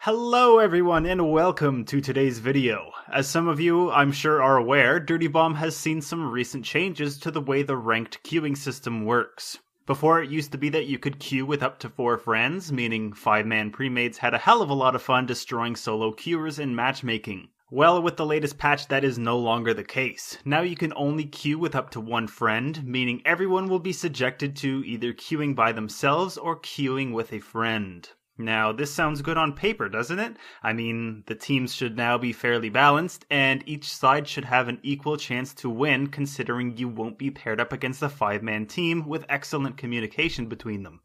Hello everyone and welcome to today's video. As some of you I'm sure are aware, Dirty Bomb has seen some recent changes to the way the ranked queuing system works. Before it used to be that you could queue with up to 4 friends, meaning 5-man premates had a hell of a lot of fun destroying solo queuers in matchmaking. Well, with the latest patch that is no longer the case. Now you can only queue with up to 1 friend, meaning everyone will be subjected to either queuing by themselves or queuing with a friend. Now, this sounds good on paper, doesn't it? I mean, the teams should now be fairly balanced, and each side should have an equal chance to win, considering you won't be paired up against a 5-man team with excellent communication between them.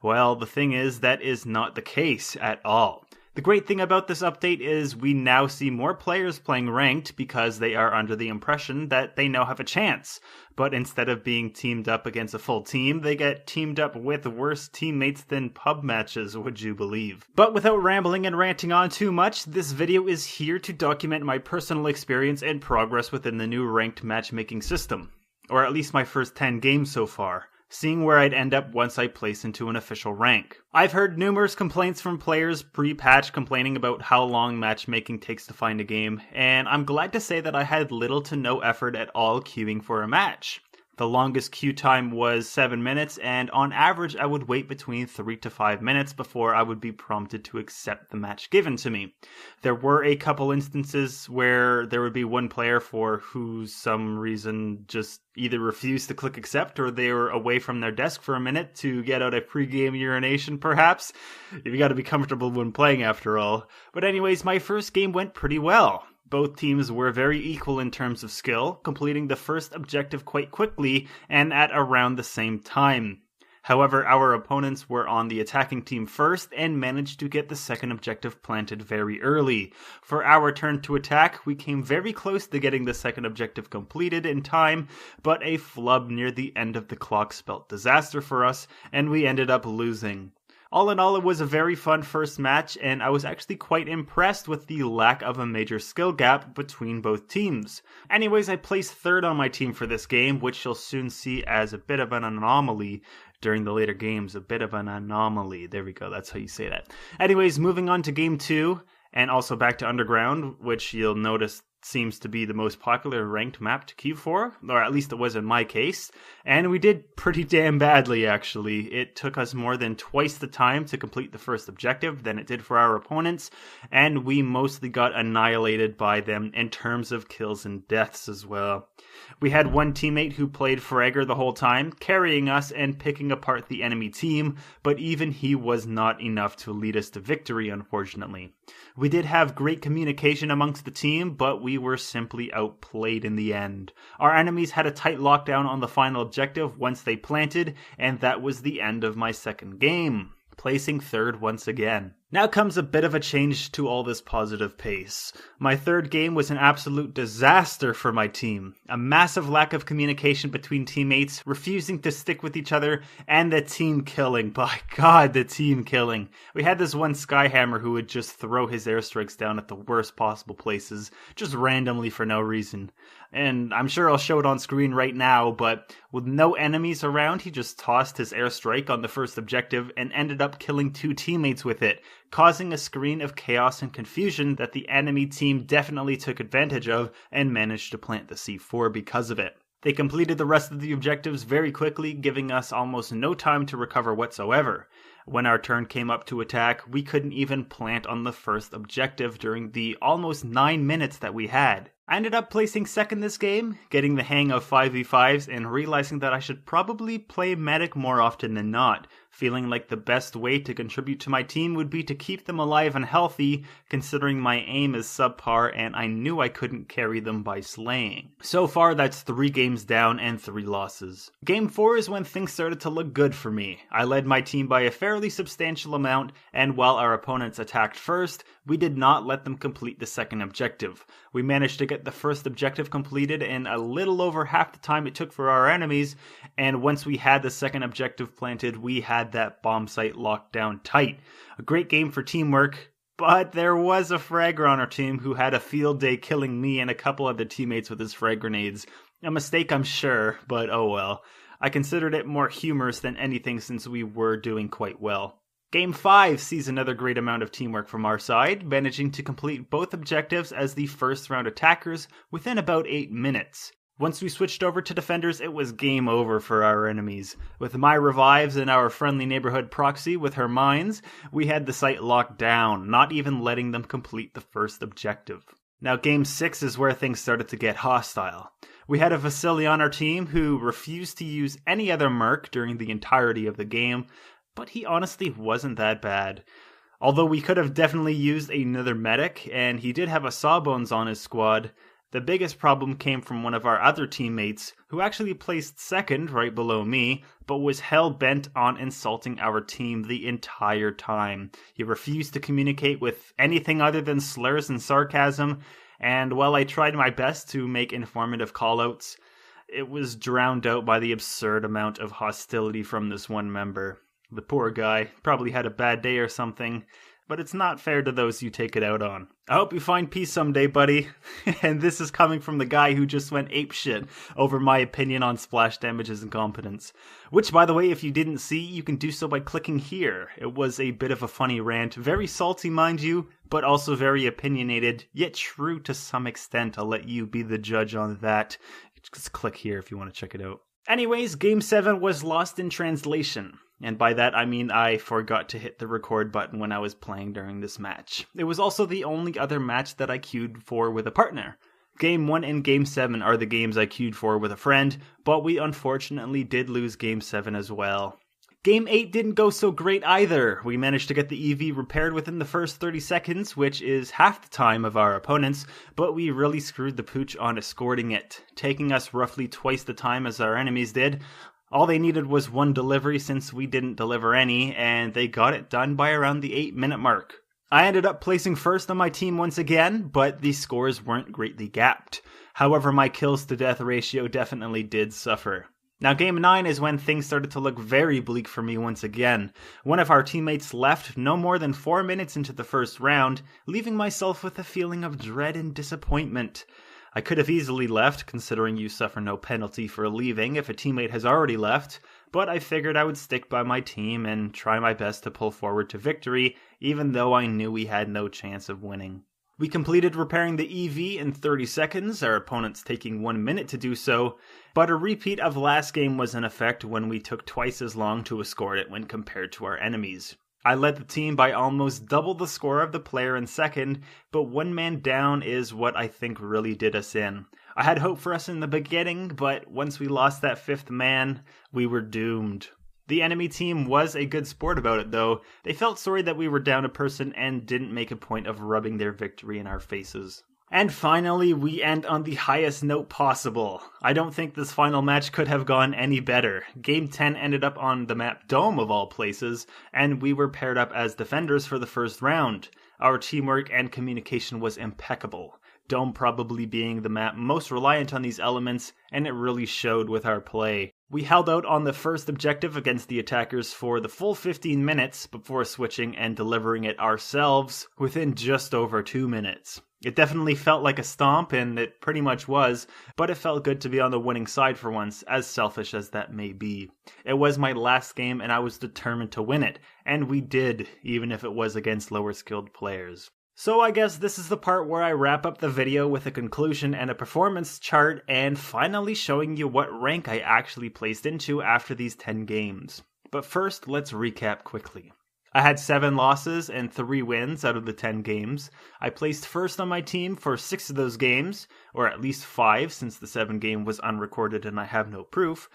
Well, the thing is, that is not the case at all. The great thing about this update is we now see more players playing ranked because they are under the impression that they now have a chance. But instead of being teamed up against a full team, they get teamed up with worse teammates than pub matches, would you believe? But without rambling and ranting on too much, this video is here to document my personal experience and progress within the new ranked matchmaking system. Or at least my first 10 games so far. Seeing where I'd end up once I place into an official rank. I've heard numerous complaints from players pre-patch complaining about how long matchmaking takes to find a game, and I'm glad to say that I had little to no effort at all queuing for a match. The longest queue time was 7 minutes, and on average I would wait between 3 to 5 minutes before I would be prompted to accept the match given to me. There were a couple instances where there would be one player for who some reason just either refused to click accept or they were away from their desk for a minute to get out a pre-game urination perhaps. You gotta be comfortable when playing after all. But anyways, my first game went pretty well. Both teams were very equal in terms of skill, completing the first objective quite quickly and at around the same time. However, our opponents were on the attacking team first and managed to get the second objective planted very early. For our turn to attack, we came very close to getting the second objective completed in time, but a flub near the end of the clock spelt disaster for us, and we ended up losing. All in all, it was a very fun first match, and I was actually quite impressed with the lack of a major skill gap between both teams. Anyways, I placed third on my team for this game, which you'll soon see as a bit of an anomaly during the later games. A bit of an anomaly. There we go, that's how you say that. Anyways, moving on to game 2, and also back to Underground, which you'll notice seems to be the most popular ranked map to queue for, or at least it was in my case, and we did pretty damn badly actually. It took us more than twice the time to complete the first objective than it did for our opponents, and we mostly got annihilated by them in terms of kills and deaths as well. We had one teammate who played Fragger the whole time, carrying us and picking apart the enemy team, but even he was not enough to lead us to victory, unfortunately. We did have great communication amongst the team, but we were simply outplayed in the end. Our enemies had a tight lockdown on the final objective once they planted, and that was the end of my second game, placing third once again. Now comes a bit of a change to all this positive pace. My third game was an absolute disaster for my team. A massive lack of communication between teammates, refusing to stick with each other, and the team killing. By God, the team killing. We had this one Skyhammer who would just throw his airstrikes down at the worst possible places, just randomly for no reason. And I'm sure I'll show it on screen right now, but with no enemies around, he just tossed his airstrike on the first objective and ended up killing 2 teammates with it, causing a screen of chaos and confusion that the enemy team definitely took advantage of and managed to plant the C4 because of it. They completed the rest of the objectives very quickly, giving us almost no time to recover whatsoever. When our turn came up to attack, we couldn't even plant on the first objective during the almost 9 minutes that we had. I ended up placing second this game, getting the hang of 5v5s and realizing that I should probably play medic more often than not, feeling like the best way to contribute to my team would be to keep them alive and healthy, considering my aim is subpar and I knew I couldn't carry them by slaying. So far, that's 3 games down and 3 losses. Game 4 is when things started to look good for me. I led my team by a fairly substantial amount, and while our opponents attacked first, we did not let them complete the second objective. We managed to get the first objective completed in a little over half the time it took for our enemies, and once we had the second objective planted, we had that bomb site locked down tight. A great game for teamwork, but there was a fragger on our team who had a field day killing me and a couple other teammates with his frag grenades. A mistake, I'm sure, but oh well. I considered it more humorous than anything since we were doing quite well. Game 5 sees another great amount of teamwork from our side, managing to complete both objectives as the first round attackers within about 8 minutes. Once we switched over to defenders, it was game over for our enemies. With my revives and our friendly neighborhood proxy with her mines, we had the site locked down, not even letting them complete the first objective. Now game 6 is where things started to get hostile. We had a Vasily on our team who refused to use any other merc during the entirety of the game, but he honestly wasn't that bad. Although we could have definitely used another medic, and he did have a Sawbones on his squad, the biggest problem came from one of our other teammates, who actually placed second right below me, but was hell-bent on insulting our team the entire time. He refused to communicate with anything other than slurs and sarcasm, and while I tried my best to make informative callouts, it was drowned out by the absurd amount of hostility from this one member. The poor guy probably had a bad day or something, but it's not fair to those you take it out on. I hope you find peace someday, buddy. And this is coming from the guy who just went apeshit over my opinion on splash damage's incompetence. Which, by the way, if you didn't see, you can do so by clicking here. It was a bit of a funny rant, very salty, mind you, but also very opinionated, yet true to some extent. I'll let you be the judge on that. Just click here if you want to check it out. Anyways, Game 7 was lost in translation. And by that I mean I forgot to hit the record button when I was playing during this match. It was also the only other match that I queued for with a partner. Game 1 and Game 7 are the games I queued for with a friend, but we unfortunately did lose Game 7 as well. Game 8 didn't go so great either. We managed to get the EV repaired within the first 30 seconds, which is half the time of our opponents, but we really screwed the pooch on escorting it, taking us roughly twice the time as our enemies did. All they needed was one delivery since we didn't deliver any, and they got it done by around the 8-minute mark. I ended up placing first on my team once again, but the scores weren't greatly gapped. However, my kills to death ratio definitely did suffer. Now Game 9 is when things started to look very bleak for me once again. One of our teammates left no more than 4 minutes into the first round, leaving myself with a feeling of dread and disappointment. I could have easily left, considering you suffer no penalty for leaving if a teammate has already left, but I figured I would stick by my team and try my best to pull forward to victory, even though I knew we had no chance of winning. We completed repairing the EV in 30 seconds, our opponents taking 1 minute to do so, but a repeat of last game was in effect when we took twice as long to escort it when compared to our enemies. I led the team by almost double the score of the player in second, but 1 man down is what I think really did us in. I had hope for us in the beginning, but once we lost that 5th man, we were doomed. The enemy team was a good sport about it though. They felt sorry that we were down a person and didn't make a point of rubbing their victory in our faces. And finally, we end on the highest note possible. I don't think this final match could have gone any better. Game 10 ended up on the map Dome of all places, and we were paired up as defenders for the first round. Our teamwork and communication was impeccable. Dome probably being the map most reliant on these elements, and it really showed with our play. We held out on the first objective against the attackers for the full 15 minutes before switching and delivering it ourselves within just over 2 minutes. It definitely felt like a stomp, and it pretty much was, but it felt good to be on the winning side for once, as selfish as that may be. It was my last game and I was determined to win it, and we did, even if it was against lower skilled players. So I guess this is the part where I wrap up the video with a conclusion and a performance chart, and finally showing you what rank I actually placed into after these 10 games. But first, let's recap quickly. I had 7 losses and 3 wins out of the 10 games. I placed first on my team for 6 of those games, or at least 5 since the 7th game was unrecorded and I have no proof.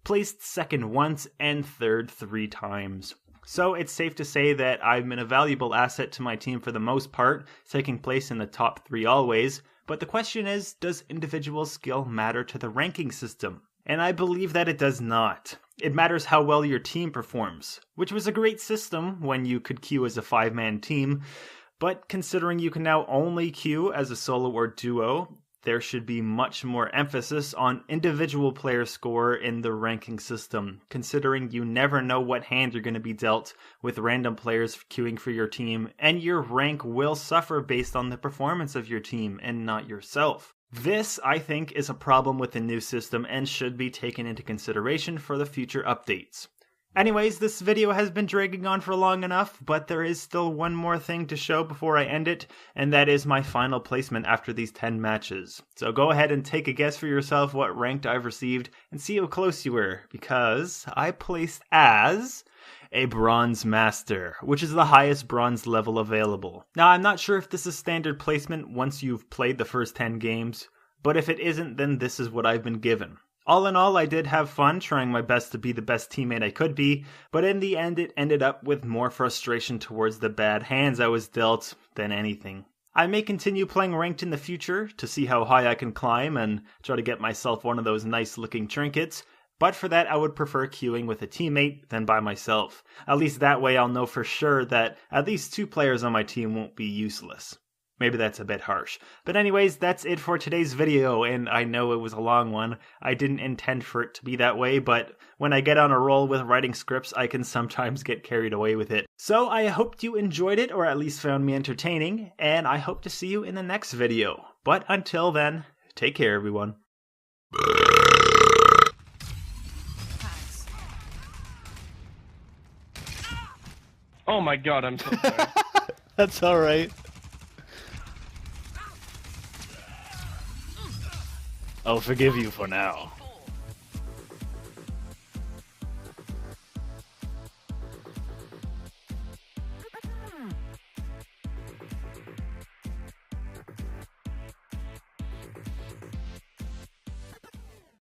Placed second once and third 3 times. So it's safe to say that I've been a valuable asset to my team for the most part, taking place in the top 3 always. But the question is, does individual skill matter to the ranking system? And I believe that it does not. It matters how well your team performs, which was a great system when you could queue as a 5-man team, but considering you can now only queue as a solo or duo, there should be much more emphasis on individual player score in the ranking system, considering you never know what hand you're going to be dealt with random players queuing for your team, and your rank will suffer based on the performance of your team and not yourself. This, I think, is a problem with the new system and should be taken into consideration for the future updates. Anyways, this video has been dragging on for long enough, but there is still one more thing to show before I end it, and that is my final placement after these 10 matches. So go ahead and take a guess for yourself what ranked I've received, and see how close you were, because I placed as a Bronze Master, which is the highest bronze level available. Now, I'm not sure if this is standard placement once you've played the first 10 games, but if it isn't, then this is what I've been given. All in all, I did have fun trying my best to be the best teammate I could be, but in the end it ended up with more frustration towards the bad hands I was dealt than anything. I may continue playing ranked in the future to see how high I can climb and try to get myself one of those nice looking trinkets, but for that I would prefer queuing with a teammate than by myself. At least that way I'll know for sure that at least 2 players on my team won't be useless. Maybe that's a bit harsh. But anyways, that's it for today's video, and I know it was a long one. I didn't intend for it to be that way, but when I get on a roll with writing scripts, I can sometimes get carried away with it. So I hope you enjoyed it, or at least found me entertaining, and I hope to see you in the next video. But until then, take care everyone. Oh my god, I'm so sorry. That's alright. I'll forgive you for now.